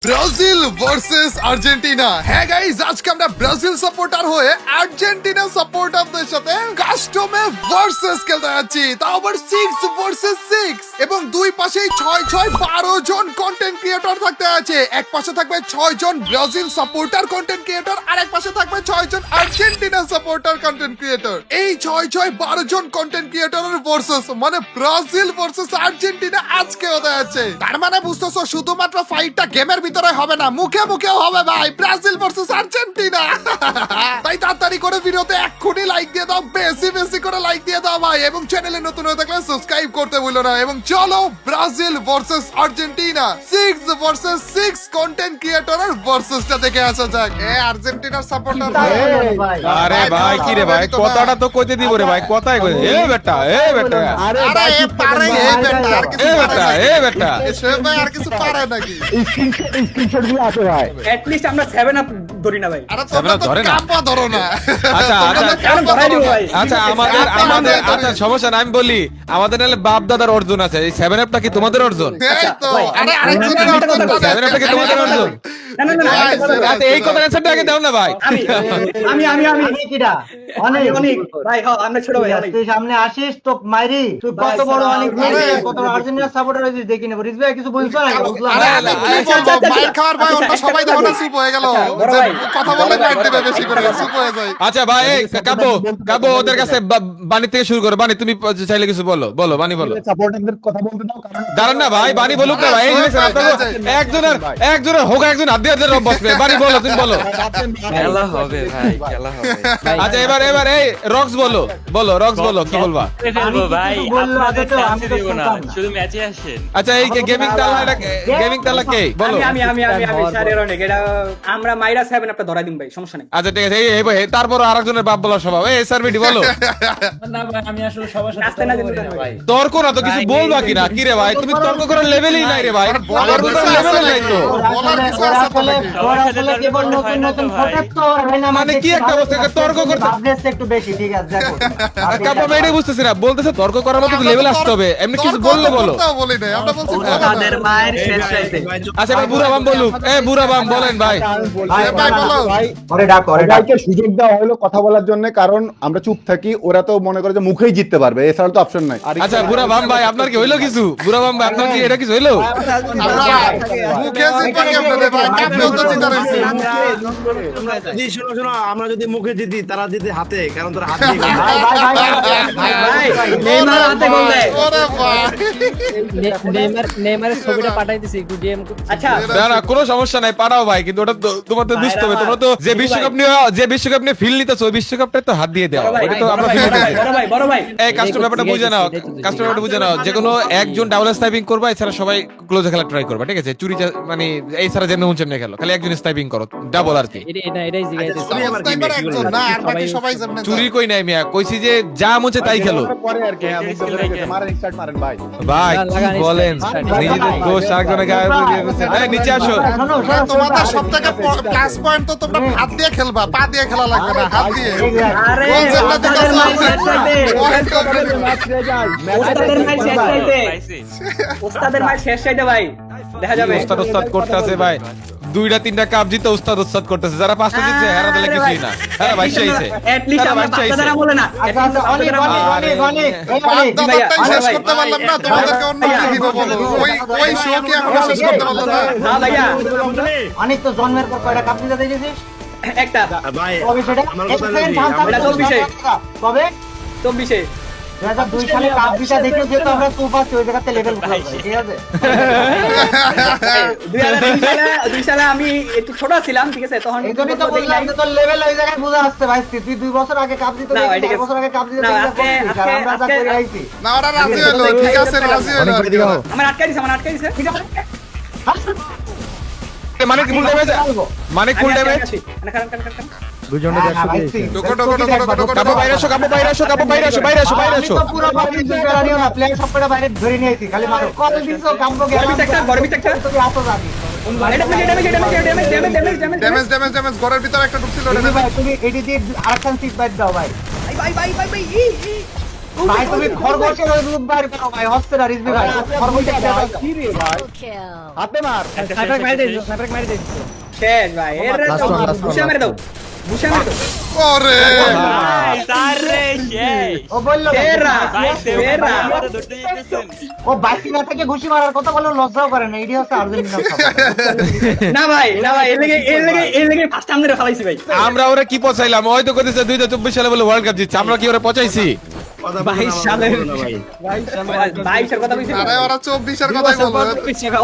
Brazil versus Argentina. হ্যাঁ guys, আজকে আমরা ব্রাজিল সাপোর্টার হয়ে আর্জেন্টিনা সাপোর্টারদের সাথে কাস্টমে ভার্সেস খেলতে যাচ্ছি, তাও আবার 6 ভার্সেস 6 এবং দুই পাশেই 6 জন কন্টেন্ট ক্রিয়েটর থাকতে আছে। এক পাশে থাকবে 6 জন ব্রাজিল সাপোর্টার কন্টেন্ট ক্রিয়েটর, আর এক পাশে থাকবে 6 জন আর্জেন্টিনা সাপোর্টার কন্টেন্ট ক্রিয়েটর। এই 6 জন কন্টেন্ট ক্রিয়েটরের ভার্সেস মানে ব্রাজিল ভার্সেস আর্জেন্টিনা আজকে হতে যাচ্ছে। তার মানে বুঝতেছো, শুধুমাত্র ফাইটটা গেমের ভিতরে হবে না, মুখে মুখেও হবে ভাই, ব্রাজিল ভার্সেস আর্জেন্টিনা। তাই তাড়াতাড়ি করে ভিডিওতে এক্ষুনি লাইক দিয়ে দাও, বেশি বেশি করে লাইক দিয়ে দাও ভাই, এবং চ্যানেলে নতুন হয়ে থাকলে সাবস্ক্রাইব করতে ভুলো না। এবং চলো Brazil versus Argentina 6 versus 6 content ক্রিয়েটরের ভার্সেসটা দেখে আসা যাক। আর্জেন্টিনার সাপোর্টার আরে ভাই কি রে ভাই, কথাটা তো কইতে দিব রে ভাই, কথাই কই এ বেটা আরে এ পারে, এ বেটা আর কিছু পারে না, এ বেটা এ ভাই আর কিছু পারে নাকি? স্ক্রিনশট গুলো আছে ভাই। এট লিস্ট আমরা 7 আপ ধরি না ভাই। আরে তোমরা তো ধরে না। কাম্পা ধরো না। আচ্ছা আচ্ছা কারণ ধরাই দিব ভাই। আচ্ছা আমাদের আচ্ছা সমস্যা না, আমি বলি আমাদের নাহলে বাপ দাদার অর্জন আছে, এই 7 আপটা কি তোমাদের অর্জন? এই তো ভাই, আরে আমি আরেকজনের একটা অর্জন কথা বলছি। 7 আপটা কি তোমাদের অর্জন? না না না একটা কথা বলছি। আচ্ছা এই কথার অ্যানসারটা আগে দাও না ভাই। আমি কিডা অনেক অনেক অনেক ভাই, হ্যাঁ আমরা ছোট ভাই অনেক। তুই সামনে আসিস তো মাইরি, তুই কত বড় অনেক কত আর্জেন্টিনা সাপোর্টার হইছিস দেখি না। রিজবে কিছু বলছ না, বুঝলাম আরে না। আমি কি বলবো, মাইর খাওয়ার ভাই অন্য সবাই দেখো না চুপ হয়ে গেল, বড় ভাই। কথা বললে মাইর দেবে বেশি করে, চুপ হয়ে যায়। আচ্ছা ভাই এই কাব্য ওদের কাছে বাণী থেকে শুরু করো। বাণী তুমি চাইলে কিছু বলো, বলো বাণী বলো। সাপোর্টারদের কথা বলতে দাও, কারণ দাঁড়ান না ভাই, বাণী বলুক না ভাই। এই দেখছেন আপনারা একজনের হোক, একজন হাত দিয়ে রব বসবে। বাণী বলো, তুমি বলো। খেলা হবে ভাই, খেলা হবে। আচ্ছা এবার এই রক্স বলো, রক্স বলো কি বলবা? ফেলবো ভাই, কিছু বললো আপনাদের তো, আমি চান্স তো দিব না, শুনতাম। শুধু ম্যাচে আসেন। আচ্ছা এই গেমিং তালা, এটা গেমিং তালা কে বলো? আমি স্যারের অনেক এটা আমরা মাইরা 7 আপটা ধরাই দিম ভাই, সমস্যা নেই। আচ্ছা ঠিক আছে, এই ভাই তারপর আরেকজনের বাপ বলার স্বভাব। এই সার্ভিটি বলো। না ভাই, আমি আসলে সবার সাথে আসতে না তর্ক করি দিতে না ভাই। ভাই। তর্ক না তো কিছু বলবা কিনা? কি রে ভাই, তুমি তর্ক করার লেভেলই নাই রে ভাই, তর্ক করার লেভেল নাই তো। বলার কিছু আছে তো নাকি? ওরা আসলে কেবল নতুন নতুন ফটো তো হয় না, মানে কি একটা অবস্থা, তর্ক করতে ভাবলেস একটু বেশি, ঠিক আছে দেখো। কাপড় মেরে বুঝতেছি না, বলতেছে তর্ক করার মতো লেভেল আসতে হবে, এমনি কিছু বললে বলো। তর্ক বলি নাই, আমরা বলছি তাদের মায়ের শেষ চাইতে। আচ্ছা ভাই বুড়া বাম বলুক, বুড়া বাম বলেন ভাই। ভাই বলো। করে ডাক করে ডাক। সবাইকে সুযোগ দেওয়া হলো কথা বলার জন্য, কারণ আমরা চুপ থাকি, ওরা তো মনে করে যে মুখেই জিততে পারবে, এছাড়া তো অপশন নাই। আচ্ছা বুড়া বাম ভাই, আপনার কি হইলো কিছু? বুড়া বাম ভাই আপনার কি এটা কিছু হইলো? আমরা মুখে জিতবো কেমনে ভাই, কাপেও তো জিতা রইছে। শোনো আমরা যদি মুখে জিতি, তারা জিতে হাতে, কারণ তোরা হাত দিয়ে ভাই ভাই ভাই ভাই নেইমার হাতে গোল দেয়। ওরে ভাই নেইমারের ছবিটা পাঠাই দিছি একটু ডিএম। আচ্ছা না না কোনো সমস্যা নাই, পাঠাও ভাই, কিন্তু ওটা তোমার তো বুঝতে হবে, তোমরা তো যে বিশ্বকাপ নিয়ে ফিল নিতেছো, ওই বিশ্বকাপটা তো হাত দিয়ে দাও, ওটা তো আমরা ফিল নিতেছি। বড় ভাই এই কাস্টমার ব্যাপারটা বুঝে নাও, কাস্টমার ব্যাপারটা বুঝে নাও, যে কোনো একজন ডাবল স্নাইপিং করবা, এছাড়া সবাই ক্লোজে খেলা ট্রাই করবা, ঠিক আছে? চুরি মানে এই ছাড়া যেমন হচ্ছে না খেলো, খালি একজন স্নাইপিং করো, ডাবল আর কি। এটাই জিগাইতেছি। স্নাইপার একজন না, আর বাকি সবাই জানে না। চুরি কই নাই মিয়া, কইছি যে যা মন চায় তাই খেলো। পরে আর কি মারেন, স্টার্ট মারেন ভাই। ভাই কি বলেন, নিজেদের দোষ আরেকজনের গায়ে দিয়ে দিচ্ছেন। এই নিচে আসো। ভাই, তোমাদের সবথেকে প্লাস পয়েন্ট তো তোমরা হাত দিয়ে খেলবা, পা দিয়ে খেলা লাগবে না, হাত দিয়ে। আরে কোন জায়গা থেকে ওস্তাদের মায়ের শেষ চাইতে। ওস্তাদের মায়ের শেষ চাইতে। পাইছি। ওস্তাদের মায়ের শেষ চাইতে ভাই, দেখা যাবে। ওস্তাদ করতেছে ভাই, 2টা 3টা কাপ জিতে ওস্তাদ করতেছে, যারা 5টা জিতছে এরা দিলে কিছুই না। হ্যাঁ ভাই চাইছে, এট লিস্ট আমরা বাচ্চাদের বলে না। আচ্ছা আচ্ছা অনেক অনেক অনেক দাদারটাই শেষ করতে পারলাম না, তোমাদেরকে অন্য কি দিব বলো? ওই শো কি এখন শেষ করতে পারলাম না? না ভাইয়া অনেক তো জন্মের পর কয়টা কাপ দিতে দেখেছিস? একটা ভাই, কবে সেটা? আমার এক কথা সেকেন্ড নেই, থাম, এটা থাম, 24 কবে? 24 2002 সালে কাপ দিতে দেখে যেহেতু আমরা সুপ আছি, ওই জায়গাতে লেভেল ঠিক আছে? 2002 সালে আমি একটু ছোট ছিলাম, ঠিক আছে? তখন এই জন্যই তো বললাম যে তোর লেভেল ওই জায়গায় বোঝা আসছে ভাই। তুই 2 বছর আগে কাপ দিতে না, ভাই, ঠিক 4 আছে। বছর আগে কাপ দিতে না, দেখে আজকে- আমরা যা করে আইছি। না, ওরা রাজি হলো, ঠিক আছে, রাজি হলো আর কি ওরা। আমার আটকাই দিছে ঠিক আছে? মানে কি ফুল ড্যামেজ, মানে ফুল ড্যামেজ। কারণ ঢোকো, কাপড় বাইরে আসো, বাইরে আসো। আমি তো পুরো বাইরে জুড়ে রানিও না, প্লেয়ার সবকটা বাইরে ধরে নিয়ে আইছি, খালি মারো। কল দিছো কামবো গেলাম। গরমি একটা তুমি আসো জানি। ড্যামেজ ঘরের ভিতরে একটা ঢুকছিল, তুমি ভাই তুমি এডি দিয়ে আরেকখান সিট বাইট দাও ভাই। ভাই তুমি খরগোশের ওই রূপ বাইর করো ভাই, হচ্ছে না রিজভি ভাই, খরগোশের ভাই। কি রে ভাই হাতে মার স্নাইপার মারি দিয়েছো, স্নাইপার মারি দিয়েছো। শেষ ভাই এর বুশা মেরে দাও বুশা মেরে দাও ওরে ভাই তারে শেষ ও বললো সেরা ভাই সেরা সেরা আমারে ধরতে যেতেছেন ও বাকি না থেকে ঘুষি মারার কথা বলে লজ্জাও করে না, এটি হচ্ছে আর্জেন্টিনা না ভাই এর লেগে ফার্স্ট টাইম ধরে ফেলাইছি ভাই আমরা ওরা কি পচাইলাম ওই তো কইতেছে 2024 সালে বলে ওয়ার্ল্ড কাপ জিতছে আমরা কি ওরা পচাইছি 22 সালের ভাই 22 এর কথা বলছি আরে ওরা 24 এর কথাই বলবে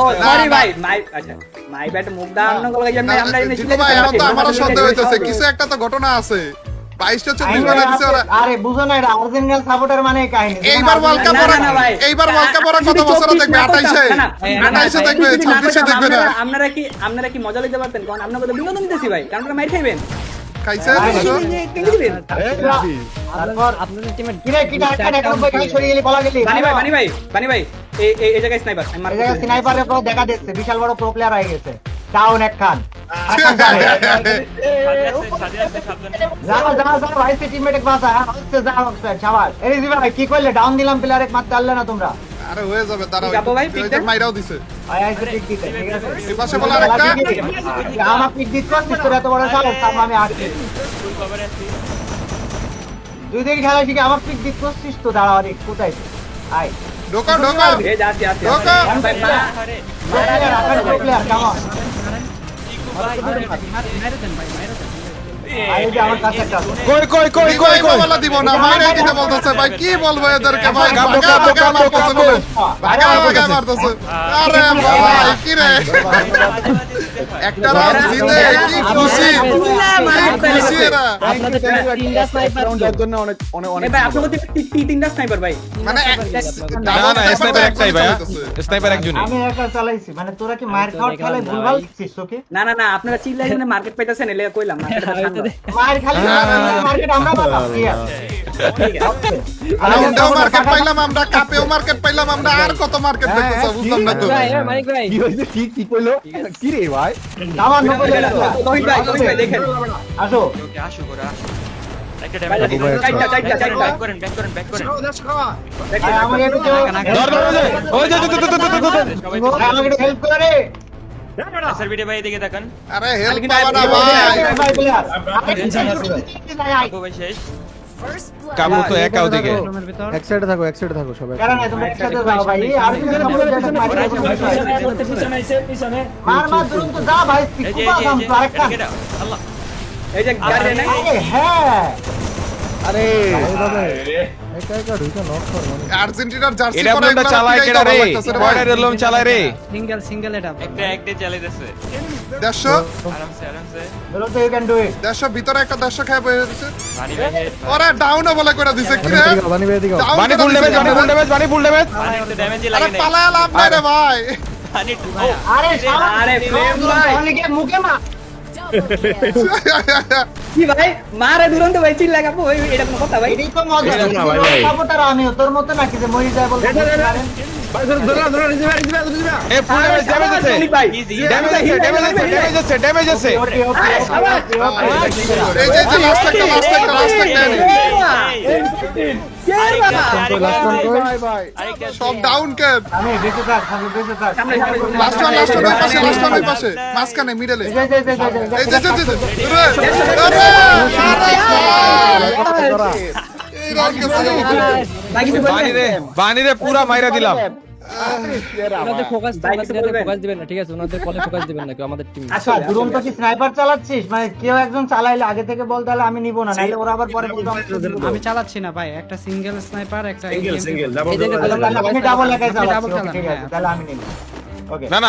ও সরি ভাই মাই আচ্ছা মাই ব্যাট মুখ দাঁড়ানো করে জন্য আমরা এনে জিতু ভাই এখন তো আমারও সন্দেহ হইতেছে কিছু একটা তো ঘটনা আছে 22টা 24 বানাই দিছে ওরা আরে বুঝো না, এটা আর্জেন্টিনার সাপোর্টার মানে এই কাহিনী। এইবার ওয়ার্ল্ড কাপ না, ওরা না, ভাই। এইবার ওয়ার্ল্ড কাপ ওরা কত বছর দেখবে 28 দেখবে 26 দেখবে না আপনারা কি মজা লইতে পারতেন কারণ আপনারা তো বিনোদন দিতেছি ভাই কারণ আপনারা মাইর খাইবেন খাইছে টেনে দিবেন তারপর আপনাদের টিমে কিরে কি ডাক্তার এখন ভাই খাই ছড়িয়ে গেলি বলা গেলি বানি ভাই এই জায়গায় স্নাইপার আমি এই মারতে জায়গায় স্নাইপারের পুরো দেখা দিচ্ছে, বিশাল বড় প্রো প্লেয়ার হয়ে গেছে। ডাউন এক খান যাও যাও যাও ভাই টিমমেট এক বাসা হচ্ছে যাও শাবাশ। এই জি ভাই কি করলে ডাউন দিলাম প্লেয়ার এক মারতে পারলে না তোমরা। আরে হয়ে যাবে দাঁড়াও যাবো ভাই, পিক দেন। মাইরাও দিছে ভাই আইছে ঠিক দিতে ঠিক আছে। এই পাশে বলা আরেকটা আমার পিক দিতে পারছিস তোর এত বড় সাহস, তারপর আমি আসছি দুই দিন খেলা শিখে আমার পিক দিতে পারছিস তো, দাঁড়া আরে কোথায় আয় ঢোকা এই যাচ্ছি ঢোকা ভাই প্লেয়ার আকার প্লেয়ার কেমন আয় যে আমার কাছে একটা আছে। কই বলা দিব না মাইরাই দিতে বলতেছে ভাই কি বলবো এদেরকে ভাই কাপো, ভাগা কাপো, ভাগা কাপো, মারতেছে কাপো। বলে ভাগা ভাগা মারতেছে আরে ভাই কি রে একটা রান জিতে কি খুশি কি খুশি এরা আপনাদের তিনটা স্নাইপার রাউন্ডের জন্য অনেক অনেক অনেক এই ভাই আপনার মধ্যে তিনটা স্নাইপার ভাই মানে না না স্নাইপার একটাই ভাই স্নাইপার একজনই আমি একা চালাইছি, মানে তোরা কি মার খাওয়ার খেলায় ভুলভাল শিখছিস তোকে? না আপনারা চিল্লাই জন্য মার্কেট পাইতেছেন এলে কইলাম না মার খালি মার্কেট আমরা পাবো কি আছে? রাউন্ডেও মার্কেট পাইলাম আমরা কাপেও মার্কেট পাইলাম আমরা আর কত মার্কেট দেখতেছ বুঝলাম না তো ভাই মানিক ভাই কি হইছে ঠিক কি কইলো কি রে ভাই আমার নকল তহিদ ভাই দেখেন আসো ওকে আসো করে আসো একটা ভাই, ড্যামেজ চাইটা। ব্যাক করেন ব্যাক করেন ভাই, আমাকে একটু ধর ওই যে ভাই, আমাকে একটু হেল্প করে রে স্যার ভিডিও ভাই এদিকে তাকান আরে হেল্প পাবা না ভাই ভাই প্লেয়ার আপু ভাই শেষ কাবু তো একা ওদিকে এক সাইডে থাকো সবাই কারণ তোমরা একসাথে যাও ভাই আর কিছু পিছনে আইছে পিছনে মার দুরন্ত যা ভাই এই যে পিকুবা কাম তো আরেকটা আল্লাহ এই যে গাড়ি না আরে হ্যাঁ আরে আর্জেন্টিনার জার্সি এটা পরে আপনারা একবার চালায় পিটাই কেডা রে দেওয়া লাগতেছে রে ভাই। বর্ডার এলম চালায় রে সিঙ্গেল এটা একটা চালিয়েছে 150 আরামসে দুরন্ত ইউ ক্যান ডু ইট 150 ভিতরে একটা 150 খায় বসে দিছে বানি ভাই হেড ওরে ডাউনও বলে করে দিছে কি রে Down বানি করে ফুল দিছে, ড্যামেজ বানি ফুল ড্যামেজ বানি একটু ড্যামেজই আরে লাগে নাই পালায় লাভ নাই রে ভাই বানি আরে আরে ফ্লেম ভাই অনেকে মুখে মা কি ভাই মারে দুরন্ত ভাই চিল্লা কাপু এটা কোনো কথা ভাই এটাই তো মজা সাপোর্টার আমি তোর মতো নাকি যে মরি যায় বলতে এ ফুল ড্যামেজ আছে ভাই ড্যামেজ আছে ওকে ওকে এই যে লাস্ট একটা আরেকটা সব ডাউন কেন আমি বেঁচে থাক আমি বেঁচে থাক লাস্ট ওয়ান ওই পাশে মাঝখানে মিডলে এই যে এই যে এই রান গেছে বানি রে পুরা মাইরা দিলাম ওনাদের ফোকাস দিবেন না, ঠিক আছে? ওনাদের কলে ফোকাস দিবেন না কেউ আমাদের টিম। আচ্ছা দুরন্ত কি স্নাইপার চালাচ্ছিস, মানে কেউ একজন চালাইলে আগে থেকে বল, তাহলে আমি নিব না, নাইলে ওরা আবার পরে বলবে আমি চালাচ্ছি না ভাই, একটা সিঙ্গেল স্নাইপার একটা সিঙ্গেল আমি ডাবল একাই চালাচ্ছি, ওকে, ঠিক আছে তাহলে আমি নিব। ওকে না না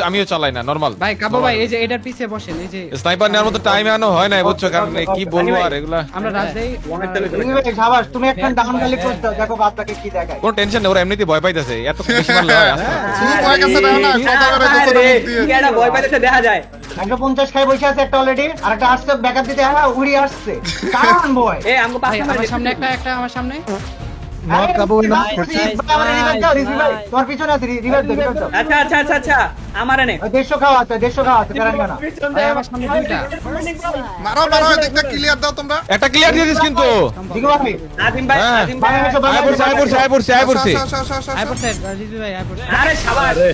আমিও চালাই না নরমাল ভাই কাবু ভাই এই যে এটার পিছে বসেন, এই যে স্নাইপার নেওয়ার মতো টাইম আনো হয় না বুঝছো কারণ কি বলবো আর এগুলা আমরা রাজ দেই সাবাস, তুমি একটা ডাউন খালি করতে দেখো বাদটাকে কি দেখায়। কোন টেনশন নেই ওরা এমনিতেই ভয় পাইতেছে এত বেশি মারলে হয় আস্তে আস্তে। শুরু হয়ে গেছে না কথা করে দিছে কি এটা ভয় পাইতেছে দেখা যায় 150 খাই বসে আছে একটা অলরেডি, আর একটা আসছে ব্যাকআপ দিতে, হ্যাঁ উড়ি আসছে কারণ বয় এ আমগো ভাই পাশে আমার সামনে একটা আমার সামনে তোমার পিছনে আছে রিভাইভ দাও আচ্ছা আচ্ছা আচ্ছা আচ্ছা আমার এনে 150 খাওয়া আছে 150 খাওয়া আছে কারণ না ভাই আমার সামনে দুইটা মারো মারো এদিকটা ক্লিয়ার দাও তোমরা একটা ক্লিয়ার দিয়ে দিস কিন্তু দিগো ভাই আজিম ভাই হ্যাঁ। আজিম ভাই আয় পড়ছে আসো, আসো, আসো, আসো, আসো। আইপড সাইড রিজু ভাই আইপড আরে শাবাশ আরে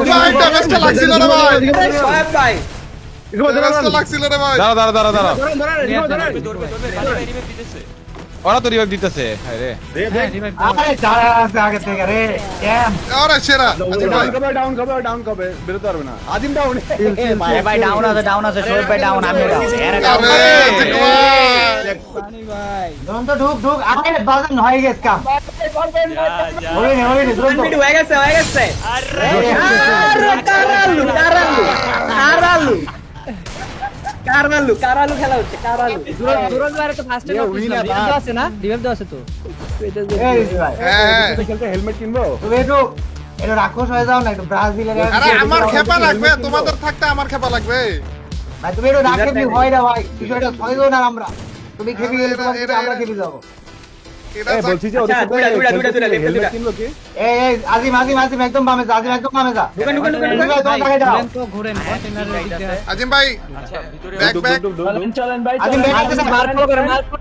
ভাই ড্যামেজটা লাগছিল রে ভাই সোহেব ভাই ড্যামেজটা লাগছিল রে ভাই দাঁড়া দৌড়বে রিভাইভ দিতেছে ওরা তো রিভাইভ দিতেছে হায় রে হ্যাঁ রিভাইভ আরে চারা আছে আগে থেকে রে ক্যাম আরে সেরা আজিম ভাই ডাউন কবে বেরোতে পারবে না আদিম ডাউন ভাই ডাউন আছে শোয়েব ভাই ডাউন আমি ডাউন আরে জিকু ভাই পানি ভাই দুরন্ত ঢুক আরে বাজান হয়ে গেছে কাম যা ওরে নে দুরন্ত ভিডিও হয়ে গেছে আরে কারালু খেলা হচ্ছে কারালু সুরজ ভাই তো ফার্স্ট টাইম রিভাইভ আছে না রিভাইভ দেওয়া আছে তো এই রে ভাই হ্যাঁ খেলতে হেলমেট কিনবো তুমি একটু রাক্ষস হয়ে যাও না একটু ব্রাজিলের আরে আমার খেপা লাগবে তোমাদের থাকতে আমার খেপা লাগবে ভাই তুমি একটু রাক্ষসই হয় না ভাই বিষয়টা ছয়জন না আমরা তুমি খেপে গেলে তোমার আমরা খেপে যাবো এটা এই বলছি যে ওদের আচ্ছা, সাথে দুইটা, হেলমেট কিনবো কি এই আজিম একদম বামে যা আজিম একদম বামে যা ঢুকেন তোমার টাকা দাও ঘুরেন তো ঘুরেন কন্টেনারের দিকে আজিম ভাই আচ্ছা ভিতরে ব্যাক ব্যাক আজিম মার্ক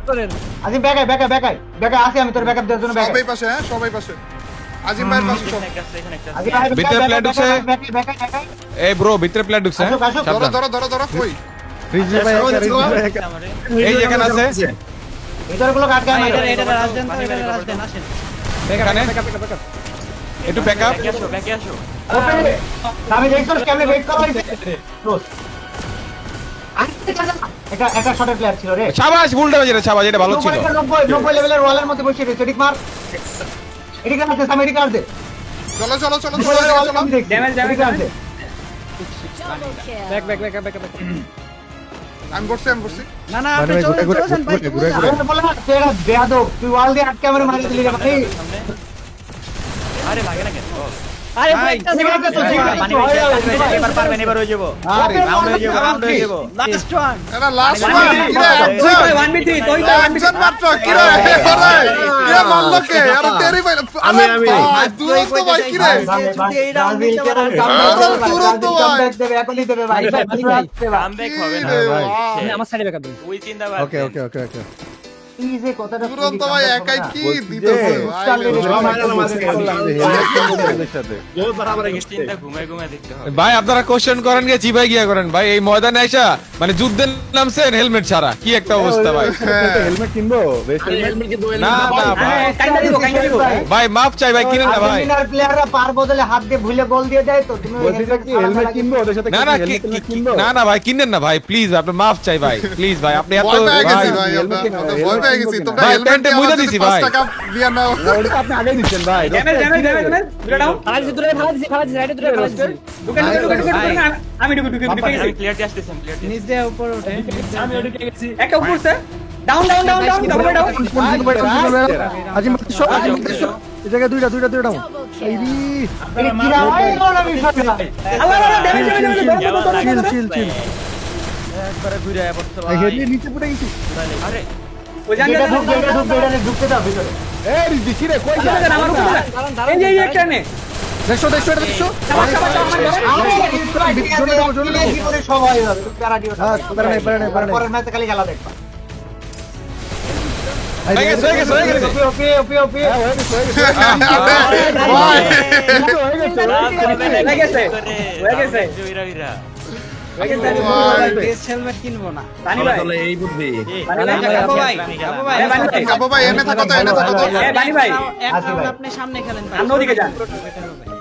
করেন আজিম ব্যাক আসি আমি তোর ব্যাকআপ দেওয়ার জন্য ব্যাক সবাই পাশে হ্যাঁ সবাই পাশে আজিম ভাইয়ের পাশে সব এখানে একটা আজিম ভিতরে প্লেট ঢুকছে। ব্যাক এই ব্রো ভিতরে প্লেট ঢুকছে হ্যাঁ? আসো, ধরো সাবধান। ধরো কই আমারে এই যে এখানে আছে ভিতরগুলো কাটকে আমি এটা রাজদেন তো এটা রাজদেন আসেন এখানে একটু ব্যাকআপ ব্যাকে আসো আমি দেখছো কেমনে ওয়েট করা হইছে ক্লোজ একটা শটের প্লেয়ার ছিল রে শাবাশ ভুল ড্যামেজ এটা শাবাশ এটা ভালো ছিল 90 লেভেলের ওয়ালের মধ্যে বসে রয়েছে ঠিক মার এদিকে কাটতে সামনে এদিকে কাটতে চলো চলো চলো চলো চলো আমি দেখছি Damage, এদিকে কাটতে ব্যাক আমি বসছি না না আপনি চলে যান ভাই আমি বললাম না তুই একটা বেয়াদব তুই ওয়াল দিয়ে আটকে আমার মারি দিলি রে ভাই আরে লাগে না কেন আরে ভাই, ঠিক আছে তো ঠিক আছে এবার পারবেন এবার হয়ে যাবো রাউন্ড হয়ে যাবো লাস্ট ওয়ান এটা লাস্ট ওয়ান কি রে তুই তো 1v3 তুই তো 1v3 একজন মাত্র কি রে আরে কে মারলো কে আরে তেরি ভাই আমি। ভাই তুরন্ত ভাই কি রে এখনই দেবে ভাই কামব্যাক হবে না কি রে ভাই ভাই? আমার সাইডে ব্যাকআপ দিন ওই চিন্তা বাদ ওকে এই যে কথাটা তুরন্ত ভাই একাই কি বলছি দিতেছে যে, ভাই চালিয়ে রে। দিলাম। হেলমেট কিনবো ওদের সাথে বহুত বরাবর আপনাকে চিন্তা ঘুমায় দেখতে হবে ভাই আপনারা কোশ্চেন করেন গিয়ে চিবাই গিয়া করেন ভাই এই ময়দানে আইসা মানে যুদ্ধের নামছেন হেলমেট ছাড়া কি একটা অবস্থা ভাই হেলমেট কিনবো বেস্ট হেলমেট না না ভাই কাইন্ডা দিব ভাই মাফ চাই ভাই কিনেন না ভাই আর্জেন্টিনার প্লেয়াররা পার বদলে হাত দিয়ে ভুলে বল দিয়ে দেয় তো তুমি বলছি যে কি হেলমেট কিনবো ওদের সাথে না না হেলমেট কিনবো না না ভাই কিনেন না ভাই প্লিজ আপনি মাফ চাই ভাই প্লিজ ভাই আপনি এত ভয় পেয়ে গেছি ভাই, ভাই আমরা helmet কিনো, ভয় পেয়ে গেছি তোমরা ভাই, হেলমেট প্যান্টে মুইদা দিছি ভাই। 5 টাকা দিয়া নাও না, ওটা তো আপনি আগেই দিচ্ছেন ভাই ড্যামেজ দুটো ডাউন ফালা দিছি রাইটে দূরে ফালা দিছি ঢুকেন আমি ঢুকে আমি গেছি ক্লিয়ার দিয়ে আসতেছি ক্লিয়ার দিয়ে নিচ দিয়ে উপরে ওঠে আমি ওদিকে গেছি একটা উপরছে ডাউন ডাবল ডাউন আল্লাহ ড্যামেজ আরে ওই জান ঢুকতে দাও ভিতরে এই দিছি রে কই যা আমার উপরে এই একটা নে সব হয়ে যাবে তুমি প্যারাডিও পরের ম্যাচে খালি খেলা দেখবা হয়ে গেছে ওপি ভাই হয়ে গেছে হয়ে গেছে জয়রা বিরা বেস হেলমেট কিনবো না বানি ভাই তাহলে এই বুদ্ধি আপু ভাই কাবো ভাই এনে থাকো তো বানি ভাই আসি ভাই। আপনি সামনে খেলেন ভাই সামনে ওদিকে যান।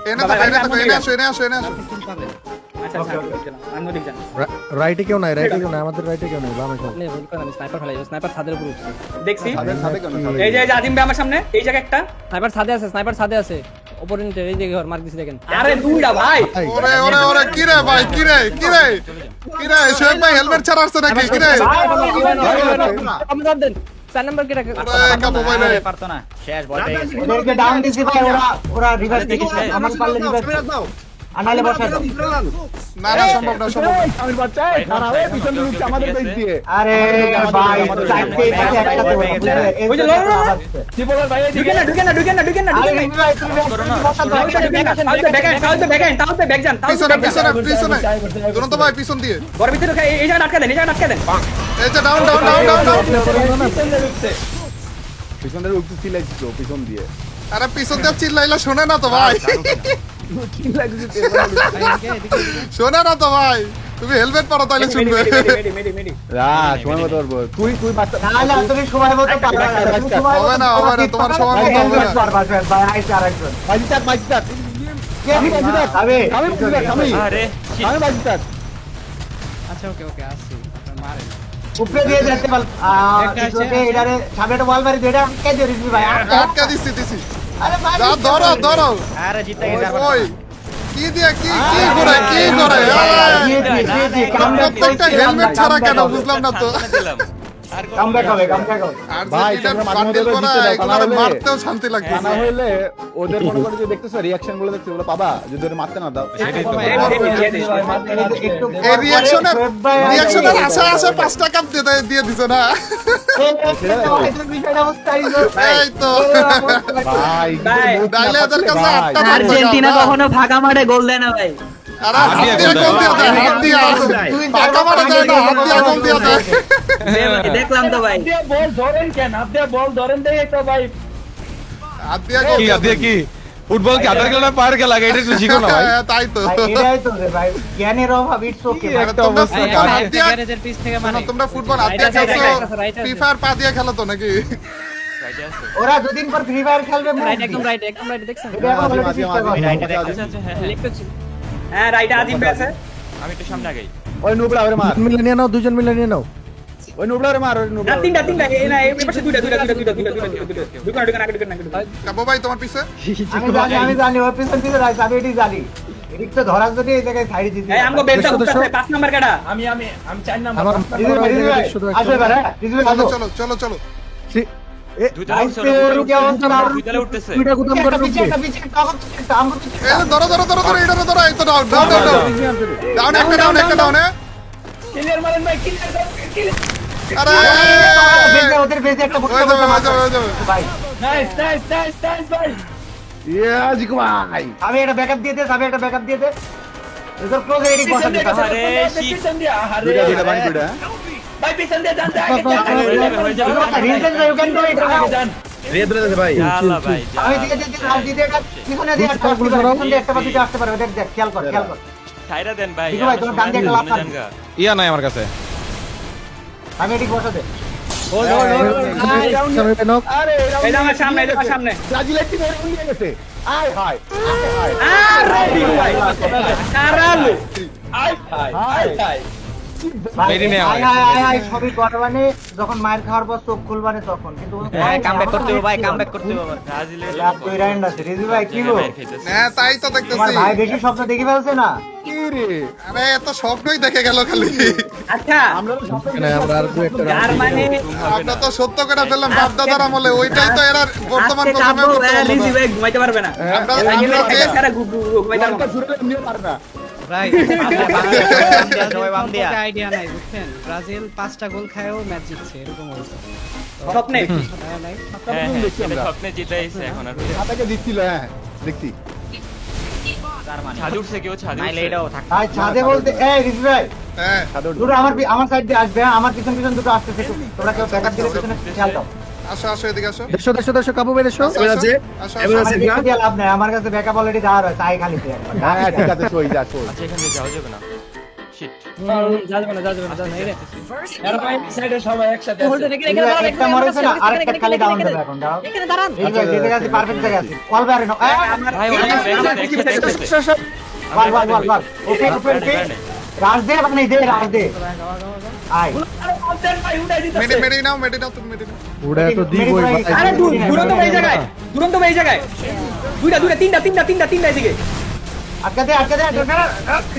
এনে থাকো এনে আসো এনে আসো পাবেন আচ্ছা আমি ওদিকে যান রাইটে কেউ নাই আমাদের রাইটে কেউ নাই বামে সব আপনি ভুল করেন আমি স্নাইপার ফেলাই স্নাইপার ছাদের উপর উঠছে দেখছি তাদের সাথে কেন এই যে আজিম ভাই আমার সামনে এই জায়গা একটা স্নাইপার ছাদে আছে উপরে নিচে এই যে ঘর মার্ক দিছি দেখেন আরে দুইটা ভাই ওরে ওরে ওরে কি রে ভাই কি রে শোয়েব ভাই হেলমেট ছাড়া আসছে নাকি কি রে আপনি জব দেন 4 নাম্বার কি রাখে ওরে কাবো ভাই রে পারতো না শেষ বল পেয়ে গেছে ওদেরকে ডাউন দিছি ভাই ওরা রিভার্স দিছে আমার পারলে রিভার্স আর নাহলে বসাই দাও। না না সম্ভব না সম্ভব না। আমি বাচ্চা খারাপ হয়ে পিছন দিয়ে উঠছে আমাদের বেঞ্চ দিয়ে। আরে ভাই চারটে এখানে একসাথে বসে ওই যে লড়ো না। ঢুকে না ঢুকে না ঢুকে না ঢুকে না আরে ঢুকে না। রিজভি ভাই তুমি বসা দাও। তাহলে ব্যাক যান পিছনে পিছনে পিছনে দুরন্ত ভাই পিছন দিয়ে ঘর ভিতরে ঢুকে এই জায়গা আটকা দেন এই জায়গা আটকা দেন। এই যে down down down down down পিছন দিয়ে উঠতে চিল্লাইছিল পিছন দিয়ে। আরে পিছন দিয়ে চিল্লাইলা শোনে না তো ভাই শোনে না তো ভাই তুমি হেলমেট পরো তাহলে শুনবে মেডি সময় মতো পারবো তুই বাচ্চা না না তুমি সময় মতো পারবে না। তুমি সময় হবে না হবে না তোমার সময় মতো হবে না ভাই আইছে আরেকজন। মাইজিতাক কে আবে আমি আরে আমি মাইজিতাক আচ্ছা ওকে ওকে আসছি মারেন উপরে দিয়ে যেতে বল ওকে এটারে সামনে একটা বল মারি দে এটা কে দিয়ে রিজভি ভাই আটকা দিছি দিছি আরে ভাই যা ধরো ধরো আরে জিতে ওই কি দিয়ে কি কি করে প্রত্যেকটা হেলমেট ছাড়া কেন বুঝলাম না তো দিলাম কামব্যাক হবে কামব্যাক হবে আর ভাই, যেটা তোমরা মাঝে বান্ডিল মধ্যে করা দিতে দাও, তা না এগুলো হলে- মারতেও শান্তি লাগবে না হইলে ওদের মনে করে যে দেখতেছো রিঅ্যাকশন গুলো দেখছো ওগুলো পাবা যদি ওরা মারতে না দাও সেটাই তো একটু এই রিঅ্যাকশনের আশা আশা 5 টাকা দিয়ে দিছো না বিষয়টা বুঝতেই এই তো ভাই ভাই, ডাইলে এদের কাছে 8 টাকা আর্জেন্টিনা কখনো ফাঁকা মারে গোল দেয় না ভাই আরে হাত দিয়ে গোল দিয়ে দেয় হাত দিয়ে টাকা মারা যায় না হাত দিয়ে গোল দিয়ে দেয় দেখলাম তো ভাই বল ধরেন কেন আপনি বল ধরেন দেখে তো ভাই হাত দিয়ে গোল কি দিয়ে আদিয়া কি ফুটবল কি আধার খেলা না পায়ের খেলা এটা একটু শিখো না ভাই হ্যাঁ, তাই তো এটাই তো রে ভাই জ্ঞানের অভাব ইটস ওকে আরে তোমরা ফুটবল হাত দিয়ে গ্যারেজের পিছ থেকে মারে তোমরা ফুটবল হাত দিয়ে খেলছো ফ্রি ফায়ার পা দিয়ে খেলো তো নাকি রাইটে আছে ওরা দুদিন পর ফ্রি ফায়ার খেলবে রাইট একদম রাইট দেখছেন এটা এখন বলে মাঝে চেষ্টা মাঝে করো। আচ্ছা আচ্ছা হ্যাঁ হ্যাঁ লিখতে ছিল হ্যাঁ রাইট আজিম আছে আমি একটু সামনে আগাই ওই নুবলা ওরে মার মিলে নিয়ে নাও দুজন মিলে নিয়ে নাও ওই নুবলা ওরে মার ওই না নুবলা তিনটা এই না এই পাশে দুইটা ঢুকে না কাবো ভাই তোমার পিছে আমি জানি ওর পিছন পিছন রাইছে আমি এটাই জানি এদিক তো ধরার জন্য এই জায়গায় সাইড দিতে এই আমগো বেলটা উঠছে 5 নাম্বার কাটা আমি 4 নাম্বার আসবে পারে রিজভি চলো আসো চলো চলো চলো দুইতলা উঠছে দুইতলা উঠতেছে একটা পিছে তখন আমরা এই যে ধরো ধরো ধরো ধরো এটা ধরো এই তো ডাউন ডাউন ডাউন ডাউন একটা ডাউন ক্লিয়ার মারেন ভাই ক্লিয়ার আরে ওদের বেজে একটা হয়ে যাবে হয়ে যাবে হয়ে যাবে ভাই নাইস ভাই ইয়া জিকু ভাই আমি একটা ব্যাকআপ দিয়ে দে আমি একটা ব্যাকআপ দিয়ে দে এদের ক্লোজ এডিট বসা দিতে আরে শিট পিছন দিয়ে আরে দুইটা বানি দুইটা ভাই পিছন দিয়ে যান reason you can do it যান ভাই আল্লাহ ভাই আমি দিয়ে দিতে আর দিয়ে এটা পিছনে দিয়ে একটা একটা বাদিতে আসতে পারে ওটা দেখ খেয়াল কর ছাইরা দেন ভাই ঠিক ভাই, তোমার ডান দিকে একটা লাফ মারবে। ইয়া নাই আমার কাছে আমি এডিট বসা দে আরে এই আমার সামনে এই আমার সামনে ব্রাজিলের টিম এর উড়িয়ে গেছে আয় হায় আরে ভাই কারালো মেরি নেই আমার আয় সবই করবানে যখন মায়ের খাওয়ার পর চোখ খুলবানে তখন কিন্তু কামব্যাক করতে হবে ভাই কামব্যাক করতে হবে ব্রাজিলের তুই রাইন্ড আছে রিজু ভাই কি গো হ্যাঁ তাই তো তোমার দেখতেছি ভাই বেশি স্বপ্ন দেখি ফেলছে না কি রে আরে এত স্বপ্নই দেখে গেল খালি আচ্ছা আমরা তো সব জার্মানি আমরা তো সত্য করে ফেললাম বাপ দাদার আমলে ওইটাই তো এরা বর্তমান আজকে প্রজন্মের কাবু করতে পারলো রিজি না। ভাই ঘুমাইতে পারবে না আমরা সারা ঘুমাইতে পারবে না জুড়ে এমনি পারে না ভাই সবাই বাম দিয়া আইডিয়া নাই বুঝছেন ব্রাজিল 5টা গোল খায়ও ম্যাচ জিতছে এরকম অবস্থা স্বপ্নে নাই হ্যাঁ হ্যাঁ এটা স্বপ্নে জিতাইছে এখন আর হাতাকে দিচ্ছিল হ্যাঁ দেখছি ছাদ উঠছে কেউ ছাদ নাইলে উঠছে এটাও থাক ভাই ছাদে বলতে এই রিজু ভাই হ্যাঁ দুটো আমার সাইড দিয়ে আসবে হ্যাঁ? আমার পিছন পিছন দুটো আসতেছে তোমরা কেউ ব্যাকআপ দিলে পিছনে খেয়াল দাও আসো আসো এদিকে আসো দেশো কাবু ভাই দেশো আসো, এবার আছে আসো, এবার আসো। আছে আমার দেখতে দিয়ে লাভ নাই আমার কাছে ব্যাকআপ অলরেডি দেওয়া রয়েছে আই খালি হ্যাঁ ঠিক আছে সই যা সই আচ্ছা এখান থেকে যাওয়া যাবে না শিট যাবে না এই রে আর ভাই সাইডে সবাই একসাথে আছে একটা মরেছে না আরেকটা খালি ডাউন দেবে এখন দাও এখানে দাঁড়ান রিজু ভাই যেতে গেছে পারফেক্ট জায়গায় আছে কল বারে না ভাই ওখানে একসাথে বল ওকে ওকে রাজ দে মানে দে রাজ দে আই মেডি নাও তুমি মেডি নাও উড়ে তো দিবই ভাই আরে দুরন্ত ভাই এই জায়গায় দুরন্ত ভাই এই জায়গায় দুইটা তিনটা এদিকে আটকে দে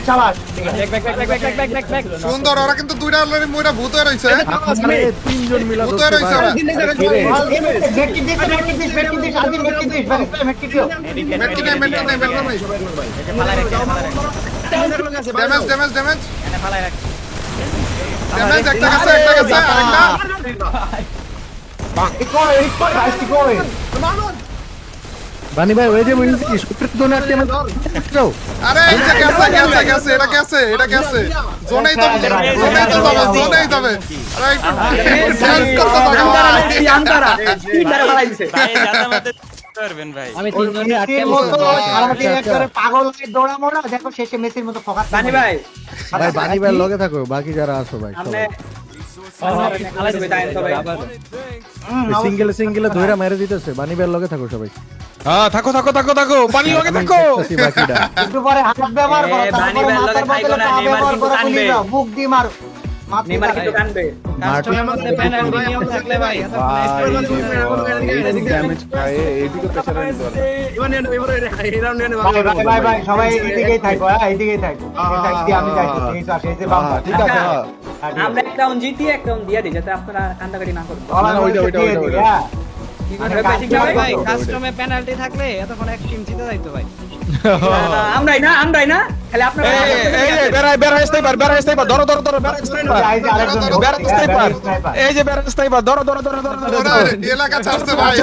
শাবাশ ঠিক আছে ব্যাক সুন্দর, ওরা কিন্তু দুইটা অলরেডি মইরা ভূত হয়ে রইছে। তিনজন মিলা ভূত হয়ে রইছে ওরা। মেটকি দিস আদি মেটকি দিস মেটকি দিও মেটকি নাই, মেটকি নাই, মেটকি নাই। Damage, damage, damage. ড্যামেজ একটা গেছে, আরেকটা। বানি ভাই ওই যে বলছি কি সত্যি তো না যাও আরে এই যে গেছে, এটা গেছে। জোনেই তো যাবে। আরে একটু dance করতে থাকো ভাই। আন্তারা স্পিডারে ফালাই দিছে ভাই যাতে আমাদের পারবেন ভাই আমি তিনজনে আটকে মেসির মতো সারাদিন একবারে পাগল হয়ে দৌড়ামো না দেখো শেষে মেসির মতো ফোকাস বানি ভাই ভাই বানি ভাই লগে থাকো বাকি যারা আছো ভাই আমনে ফালাই দিবে তাই তো ভাই আবার সিঙ্গেলে ধইরা মেরে দিতেছে বানি ভাই লগে থাকো সবাই হ্যাঁ থাকো পানি লগে থাকো। বাকিটা একটু পরে হাত ব্যবহার করো বানি তারপরে ভাইয়ের লগে মাথার থাকো না, বদলে পা নেইমার ব্যবহার কিন্তু করো টানবে। গুলি দাও বুক দি মার মাথা নেইমার কিন্তু টানবে কাস্টমের মধ্যে পেনাল্টি নিয়ম থাকলে ভাই ড্যামেজ খায় এইদিকে প্রেসার নিতে পারে ভাই সবাই এদিকেই থাকো এইদিকেই থাকো আমি যাইছি এই তো আসে এই যে বাম ঠিক আছে আমরা একটা রাউন্ড জিতি একটা রাউন্ড দিয়ে দিই যাতে আপনারা কান্দাকাটি না করেন ওইটা। ভাই কাস্টমে পেনাল্টি থাকলে এতক্ষণ এক টিম জিতে যাইতো ভাই আমরাই না খালি আপনারা এই যে বেড়া স্নাইপার ধরো বেড়া স্নাইপার এই যে বেড়া স্নাইপার ধরো ওরা এলাকা ছাড়ছে ভাই,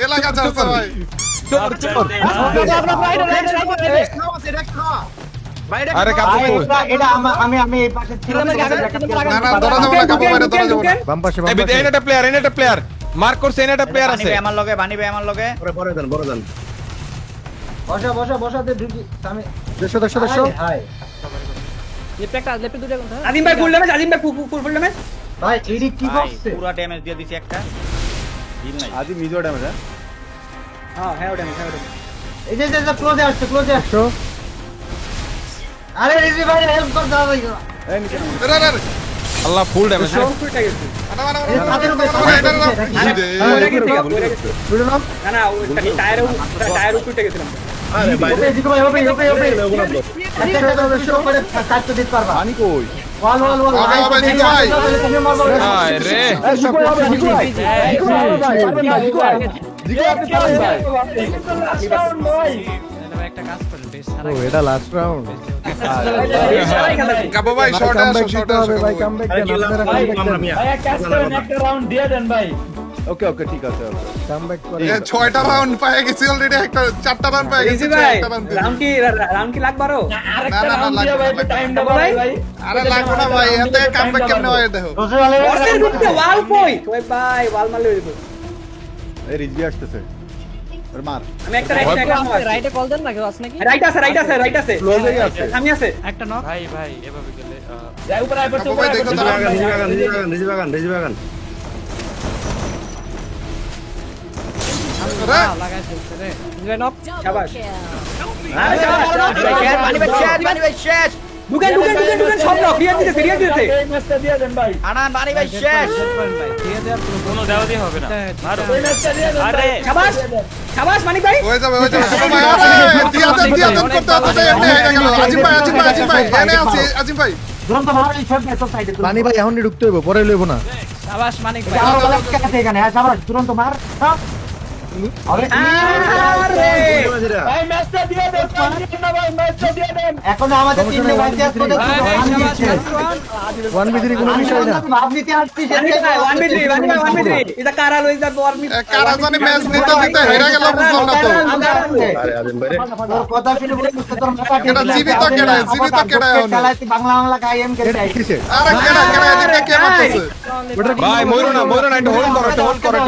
এলাকা ছাড়ছে ভাই। আরে কাপু এটা আমি এই পাশে ছিলাম না ধরা যাবে না, কাপু বাইরে ধরা যাবে না। বাম পাশে এই এটা প্লেয়ার মার্ক করছে এটা প্লেয়ার আছে। আমার লগে বানি ভাই আমার লগে বড় দেন বসা দে ঢুকি আমি দেশো হাই লেফটে দুটো কোন আজিম ভাই ফুল ড্যামেজ ভাই এডি কি করছে পুরো ড্যামেজ দিয়ে দিছি একটা হিল নাই আজি মিজো ড্যামেজ হ্যাঁ ড্যামেজ এই যে ক্লোজে আসছে আরে রিজি ভাই হেল্প কর দাও ভাই আরে আল্লাহ ফুল ড্যামেজ। ফুলটা গেছে ছাদের উপরে না ওই টায়ার উপরে গেছিলাম আরে ভাই জিকো ভাই ওপে কাটতে দিতে পারবা পানি কই ওয়াল হবে, জিকো ভাই। আয় রে একটা কাজ করেন বেশ ও এটা লাস্ট রাউন্ড কাপু ভাই শর্টে আসো, শর্টে আসো ভাই কাপু ভাই। কামব্যাক ওকে ঠিক আছে কামব্যাক করে 6টা রাউন্ড পায়ে গেছি অলরেডি, 4টা রাউন্ড পায়ে গেছি, রিজি ভাই 1টা রাউন্ড। রাউন্ড কি লাগবে আরো না আরে লাগবে না ভাই, এত কামব্যাক কেমনে হয় দেখো। বসের ভিতরে ওয়াল কই ওই ভাই ওয়াল মারলে হইব এই রিজবি আসতেছে আর মার আমি একটা রাইট রাইটে কল দেন না কেউ আছে নাকি রাইট আছে ক্লোজেই আছে আমি আছে একটা নক ভাই এভাবে গেলে কাপু ভাই দেখো তো। রিজবাগান আরে লাগাই ফেলছে রে ভাই নক শাবাশ বানি ভাই শেষ ঢুকেন সব নক রিয়া দিতেছে আনান বানি ভাই শেষ কোনো দেওয়াই হবে না মারো আরে শাবাশ মানিক ভাই হয়ে যাবে কাপু ভাই। আরে দিয়া দেন করতে হতে এমনি হয়ে গেল। আজিম ভাই এনে আছে আজিম ভাই। দুরন্ত ভাই সব বেসব সাইডে পানি ভাই এখনই ঢুকতে হইব পরে লইব না শাবাশ মানিক ভাই যাও বলা কাছে এখানে হ্যাঁ সাবাস দুরন্ত মার আরে এখন আমাদের তিনটে বাচ্চা আছে তোদের দুটো 1v3 কোনো বিষয় না ভাব নিতে আসছি এটা কারা লই যাব আর কারা জানি ম্যাচ নিতে হেরে গেল, বুঝলাম না তো। আরে আজিম ভাই তোর কথা শুনে বলে বুঝতে তোর মাথা এটা জীবিত কেডা এখন। চালাইতে বাংলা কাইএম করে চাই কিসে আরে কেডা এদিকে কে মারতেছে? ভাই মইরো না একটু হোল্ড করো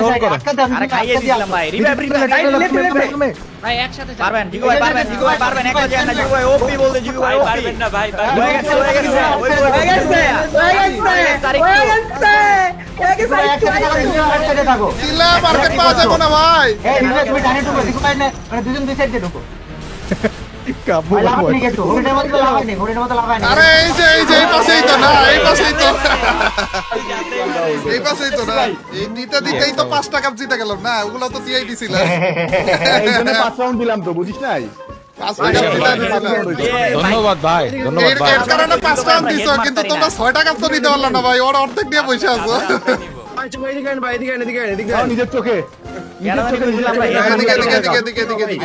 আরে খাইয়ে দিলাম ভাই রিভাইভ ভাই একসাথে পারবেন জিগো ভাই পারবেন একলা যায় না জিগো ভাই ওপি বলতে জিগো ভাই ওপি পারবেন না ভাই হয়ে গেছে একসাথে থাকো চিল্লা মার্কেট পাওয়া যাবে না ভাই। এই রিভাইভ তুমি ডানে ঢুকো দিকো পাই না মানে দুজন দুই সাইডে ঢুকো কাপু ভাই লাভ নেই কিছু হরিণের মধ্যে লাগাই নি আরে এই যে এই পাশেই তো না, এই পাশেই তো না। এই দিতেই তো 5 টাকা জিতে গেলাম না, ওগুলো তো দিয়েই দিছিল। এইজন্য 5 রাউন্ড দিলাম তো বুঝিস নাই ধন্যবাদ ভাই, ধন্যবাদ ভাই। এর কারণে 5 টাকা দিছো, কিন্তু তোমরা 6 টাকা তো নিতে পারলা না ভাই, ওর অর্ধেক দিয়ে বসে আছো। ভাই চুপ এদিকে আন ভাই, এদিকে আন, এদিকে আন, এদিকে তাও আন। নিজের চোখে এদিকে এদিকে।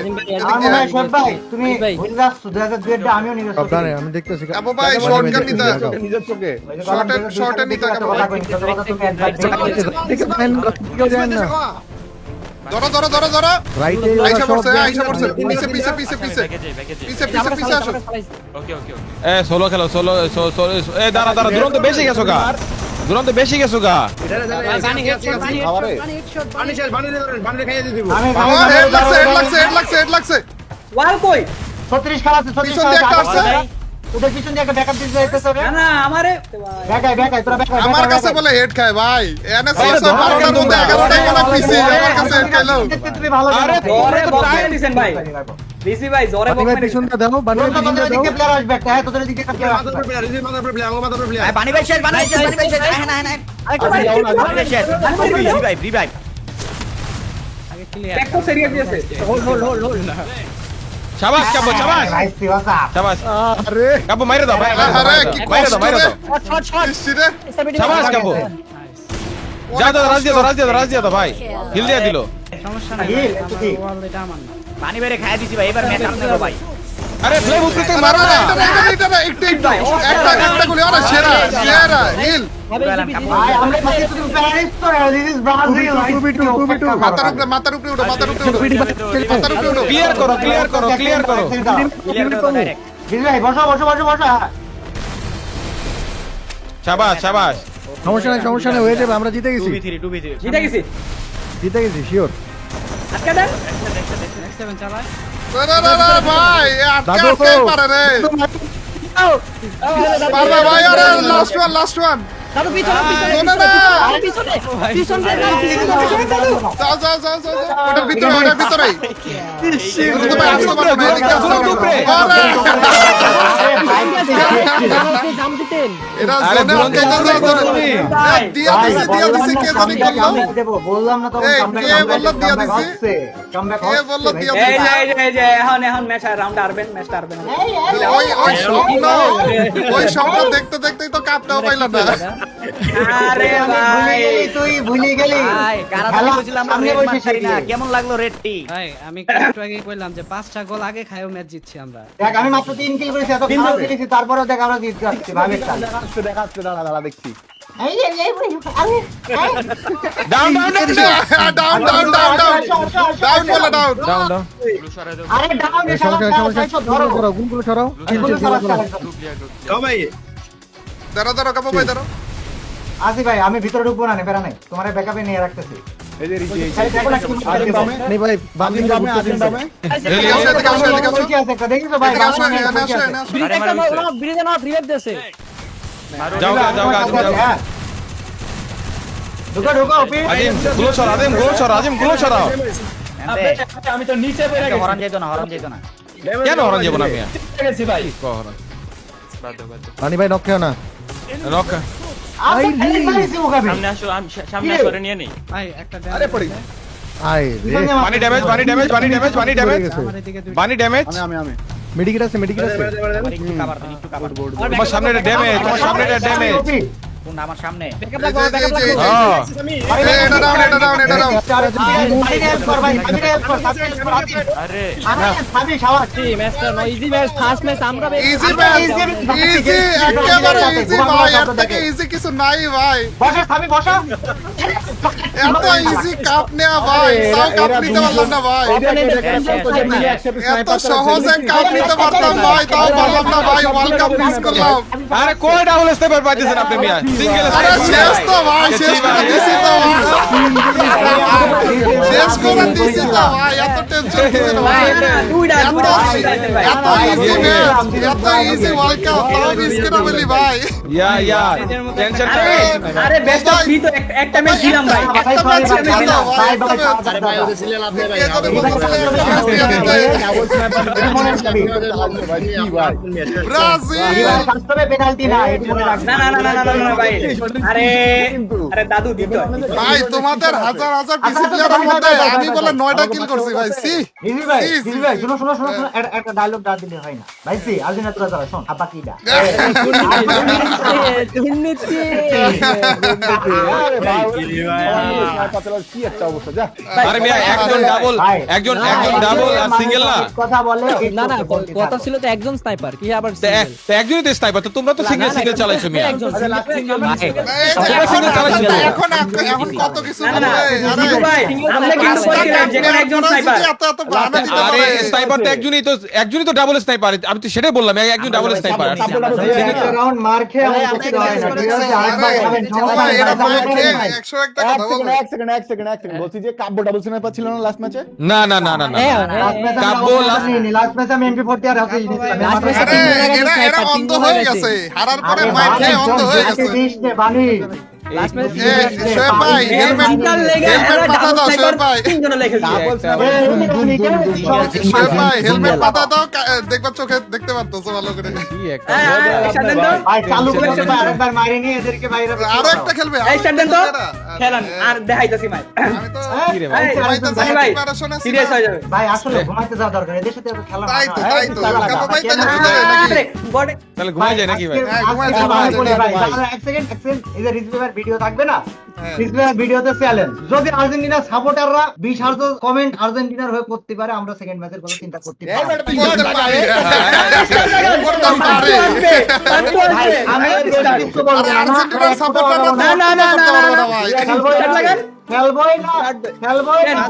আমার মনে হয় শোন ভাই, তুমি ভুলে যাচ্ছ 2002 এর আমিও নিয়ে যাচ্ছি। আমি দেখতেছি আবু ভাই শর্টকাট নিতে নিজের চোখে শর্টে নিতে কথা কই, কথা তুমি অ্যাডভাইস ধরো ধরো ধরো ধরো আইসা পড়ছে পিছে পিছে পিছে পিছে ব্যাকেজে ব্যাকেজে পিছে পিছে পিছে আসো। ওকে ওকে ওকে এ সোলো খেলো, সোলো দাঁড়া দাঁড়া, দুরন্ত বেশি গেছো গা, দুরন্ত বেশি গেছো গা। পানি হেডশট পানি খাবারে। হেডশট পানি শেষ, পানি দিয়ে ধরেন, পানি খাইয়ে দিয়ে দিব। আমি আমার হেড লাগছে। ওয়াল কই 36 খেলা আছে, 36 পিছন দিয়ে একটা আসছে। ওদের পিছন দিয়ে একটা ব্যাকআপ দিতে যাইতেছে রে। না না আমারে ব্যাকাই তোরা ব্যাকাই। আমার কাছে বলে হেড খায় ভাই, এনে 12টার মধ্যে 11টাই বলে পিছে, আমার কাছে হেড খাইলো। তুমি ভালো আরে জানো। জোরে বক্স মেরে দিছেন ভাই রিসি ভাই জোরে বক্স মেরে দিছেন। তোদের দিকে প্লেয়ার আসবে একটা, হ্যাঁ তোদের দিকে একটা প্লেয়ার মাথার আসবে। উপর প্লেয়ার, রিজির মাথার উপর প্লেয়ার, আমার মাথার উপর প্লেয়ার। পানি ভাই শেষ পানি শেষ আগে ক্লিয়ার ব্যাক তো সিরিয়াস দিয়েছে। শাবাশ কাবো, শাবাশ নাইস দিওসা। শাবাশ আরে কাবো, মাইরে দাও ভাই, আরে কি মাইরে দাও, কষ্ট মাইরে রে। দাও। ইসি রে। শাবাশ কাবো, যা দাও, রাজ দিয়ে দাও ভাই, হিল দিয়ে দিল। সমস্যা নাই হিল, আমার কি? ওয়াল এটা আমার না পানি বেরে খাইয়ে দিছি ভাই, এবার ম্যাচ আপনাদের ভাই। আরে ফ্লেম উপরে থেকে মারো মারো না, না। একটা গুলি, আরে সেরা হিল। ভাই আমরা কাছে তুমি প্যারিস তো দিস ইজ ব্রাজিল। মাথার উপরে উঠো। মাথার উপরে উঠো। ক্লিয়ার করো। দিস ভাই বসো। শাবাশ সমস্যা নেই হয়ে যাবে, আমরা জিতে গেছি 2v3 জিতে গেছি শিওর। আজকে দেন নেক্সট 7 চালায় না ভাই, আটকে পারে রে। পারবে ভাই, আরে লাস্ট ওয়ান। দাদু পিছনে না, না। পিছনে যাও। ওটার ভিতরে। তো ভাই আসতে পারবে না, এদিকে আসতে পারবে না। আরে, জাম দিতেন এরা আরে জোনে দুরন্ত আটকে যাচ্ছে, দুরন্ত জোনে। তুমি। দিয়া দিছে কে জানি করলো। বললাম না তখন এই, কামব্যাক কে বললো দিয়া দিছি? কামব্যাক কে বললো দিয়া এই যে এখন ম্যাচ রাউন্ড আরবেন ম্যাচটা আরবেন ওই স্বপ্ন দেখতেই তো কাঁপতেও পাইলাম না। আরে ভাই তুই ভুলে গেলি সামনে বসে কেমন লাগলো রেডটি? ভাই আমি একটু আগে কইলাম যে 5টা গোল আগে খাইও ম্যাচ জিতছি আমরা দেখ আমি মাত্র 3 কিল করেছি, এত খারাপ খেলেছি, তারপরেও দেখ আমরা জিততে যাচ্ছি ভাই একটা। দেখাচ্ছে দাঁড়া দেখছি। ডাউন ডাউন বলে ডাউন। আরে ডাউন এ সব ধরো গুলগুলো সরাও। যাও ভাই। দাঁড়া কাবু ভাই দাঁড়া। আসি ভাই আমি ভিতরে ঢুকবো না, নেবেরা নাই তোমার ব্যাকআপে নিয়ে রাখতেছি। এই যে রিজি খালি দেখো না কি নেই ভাই, বাদিন দামে এদিকে আসো। কি আছে একটা দেখিছো ভাই? এনে আসো। ব্রিজ একটা ব্রিজে না রিভাইভ দিয়েছে যাও হ্যাঁ। ঢুকো ওপি। আজিম গুলো ছড়াও। আমি তো নিচে পড়ে গেছি। হরন যেত না কেন হরণ যাবো না মিয়া? গেছি ভাই। রানী ভাই নক খেও না। রক আমি মারিছি মুখাবি। সামনে সরে নিয়ে নেই। ভাই একটা আরে পড়ি। আই রে পানি ড্যামেজ আমার এদিকে দুই পানি ড্যামেজ। আমি মেডিকেট আছে একটু কাভার তোমার সামনে একটা ড্যামেজ। ওপি। কোন আমার সামনে? ব্যাকআপ লাগো ব্যাকআপ লাগো হ্যাঁ এটা ডাউন। পানি হেল্প কর ভাই, পানি হেল্প কর। আরে সাবি শাওয়ার। ম্যাচটা নয় ইজি ম্যাচ ফার্স্ট ম্যাচ আমরা ইজি একেবারে ইজি ভাই, এর থেকে ইজি কিছু নাই ভাই। বসো সাবি বসো। এত ইজি কাপ নেওয়া ভাই, তাও কাপ নিতে পারলাম না ভাই। এত সহজে কাপ নিতে পারতাম ভাই, তাও পারলাম না ভাই, ওয়ার্ল্ড কাপ মিস করলাম। আরে কোন ডাবল স্টেপের পাইতেছেন আপনি মিয়া? সিঙ্গেল আরে শেষ তো ভাই, শেষ করে দিছি তো ভাই। শেষ করে দিছি তো ভাই, এত টেনশন দিছেন ভাই। এত ইজি ম্যাচ, এত ইজি ওয়ার্ল্ড কাপ, তাও মিস করে বলি ভাই। ইয়া টেনশন আরে বেস্ট অফ 3 তো একটা ম্যাচ দিলাম ভাই একটা sorry, ম্যাচ ভাই, জিতে দাও ভাই, একটা ভাই, ম্যাচ। আরে ভাই ওদের ছিলেন আপনি ভাই কে তোদের বলতেছে ডাবল স্নাইপার কি ভাই ব্রাজিল বাস্তবে পেনাল্টি না এটি মনে রাখবেন। না ভাই আরে দাদু দিত ভাই তোমাদের হাজার হাজার পিসি প্লেয়ারের মধ্যে আমি বলে 9টা কিল করছি ভাই সি রিজভি ভাই, জি, রিজভি ভাই, শুনো, একটা ডায়লগ না দিলে হয় না। ভাই সি, আর্জেন্টিনা তোরা যারা, শোন, আব্বা কিডা? দুর্নীতি আরে ভাই স্নাইপার চালার কি একটা অবস্থা যা আরে মিয়া একজন ডাবল ভাই, একজন না, ডাবল আর মানুষ সিঙ্গেল না কথা বলে, না না একটু কথা ছিল তো একজন স্নাইপার কি আবার তো তো একজনই তো স্নাইপার তো তোমরা তো সিঙ্গেল সিঙ্গেল চালাইছো মিয়া একজন এখন কত কিছু বলে দিদু ভাই আমরা কিন্তু বলছিলাম যে কোনো একজন স্নাইপার এত এত বাহানা দিতে আরে পারে স্নাইপার তো একজনই তো ডাবল স্নাইপার আমি তো সেটাই বললাম একজন ডাবল স্নাইপার একটা রাউন্ড মার খেয়ে আমার কিছু হয় না, ঠিক আছে? আরেকবার খাবেন, সমস্যা নেই, এরা ভাই, মার খেয়ে ভাই। 101 টাকা কথা বলবে এক সেকেন্ড বলছি যে কাব্য ডাবল স্নাইপার ছিল না লাস্ট ম্যাচে না না না না না Last match আমি কাব্য অবশ্যই last- নিইনি, last match আমি MP40 আর হাতে নিয়েছিলাম। Last match আরে এরা অন্ধ হয়ে গেছে হারার পরে মার খেয়ে অন্ধ হয়ে গেছে বানি লাস্ট ম্যাচ শোয়েব ভাই হেলমেট মাথা দাও শোয়েব ভাই তিনজন লেখেছে শোয়েব ভাই হেলমেট মাথা দাও দেখবা চোখে দেখতে পারতেছো ভালো করে কি একটা ভাই চালু করেছে ভাই, আরেকবার মারি নিয়ে এদেরকে বাইরে আরো একটা খেলবে এই স্টার্ট দেন তো খেলান আর দেখাইতাছি ভাই আমি তো কি রে ভাই ঘুমাইতে ভাই প্রিপারেশন আছে সিরিয়াস হয়ে যাবে ভাই আসলে ঘুমাইতে যাওয়া দরকার, এদের সাথে এত খেলা তাই তো হয় না। কাকা ভাই তাহলে চলে যায় নাকি আরে বডি তাহলে ঘুমাই যায় নাকি ভাই হ্যাঁ, ঘুমাই আজকে যায়, মনে ঘুমাই পড়ে যায়, ভাই, ভাই। তাহলে এক সেকেন্ড, এই যে রিজভি ভাইয়ের ভিডিও থাকবে না, হ্যাঁ। রিজভি ভাইয়ের ভিডিওতে চ্যালেঞ্জ, যদি আর্জেন্টিনা সাপোর্টাররা 20,000 কমেন্ট আর্জেন্টিনার হয়ে করতে পারে, আমরা সেকেন্ড ম্যাচের কথা চিন্তা করতে পারি। করতে পারি করতে পারি ভাই, আমি আর বেশি কিছু বলবো আরে না, আর্জেন্টিনার সাপোর্টাররা না, করতে পারবে না ভাই খেলবোই না, খেলবোই না।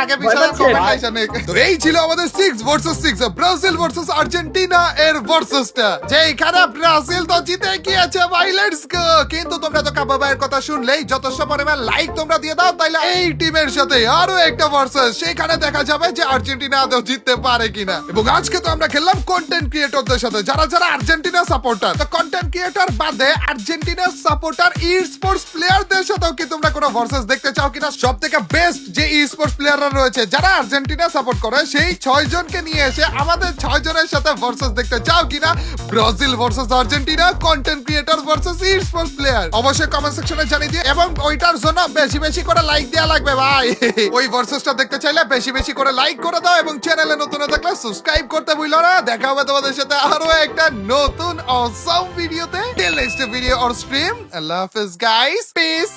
আগে পিছনে কমেন্ট আইসা নেই। তো এই ছিল আমাদের 6 ভার্সেস 6 ব্রাজিল ভার্সেস আর্জেন্টিনা এর ভার্সেসটা, যেখানে ব্রাজিল তো জিতে গিয়েছে ভাই, লেটস গো। কিন্তু তোমরা তো কাবা ভাইয়ের কথা শুনলেই যথেষ্ট পরিমাণ লাইক তোমরা দিয়ে দাও, তাইলে এই টিমের সাথে আরো একটা ভার্সেস, সেখানে দেখা যাবে যে আর্জেন্টিনা আদৌ জিততে পারে কিনা। এবং আজকে তো আমরা খেললাম কন্টেন্ট ক্রিয়েটরদের সাথে, যারা যারা আর্জেন্টিনা সাপোর্টার। তো কন্টেন্ট ক্রিয়েটর বাদে আর্জেন্টিনা সাপোর্টার ই স্পোর্টস প্লেয়ারদের সাথেও কি তোমরা কোনো ভার্সেস দেখতে চাও কিনা? সব থেকে বেস্ট যে ই স্পোর্টস প্লেয়াররা রয়েছে যারা আর্জেন্টিনা সাপোর্ট করে, সেই 6 জনকে নিয়ে এসে আমাদের 6 জনের সাথে ভার্সেস দেখতে চাও কিনা? Brazil versus Argentina, content creator versus esports player, অবশ্যই কমেন্ট সেকশনে জানিয়ে দিও। এবং ওইটার জন্য বেশি বেশি করে লাইক দেওয়া লাগবে ভাই। ওই ভার্সেসটা দেখতে চাইলে বেশি বেশি করে লাইক করে দাও, এবং চ্যানেলে নতুন হয়ে থাকলে সাবস্ক্রাইব করতে ভুলো না। দেখা হবে তোমাদের সাথে আরো একটা নতুন অসম ভিডিওতে। Till next video or stream, আল্লাহ হাফেজ গাইস, পিস।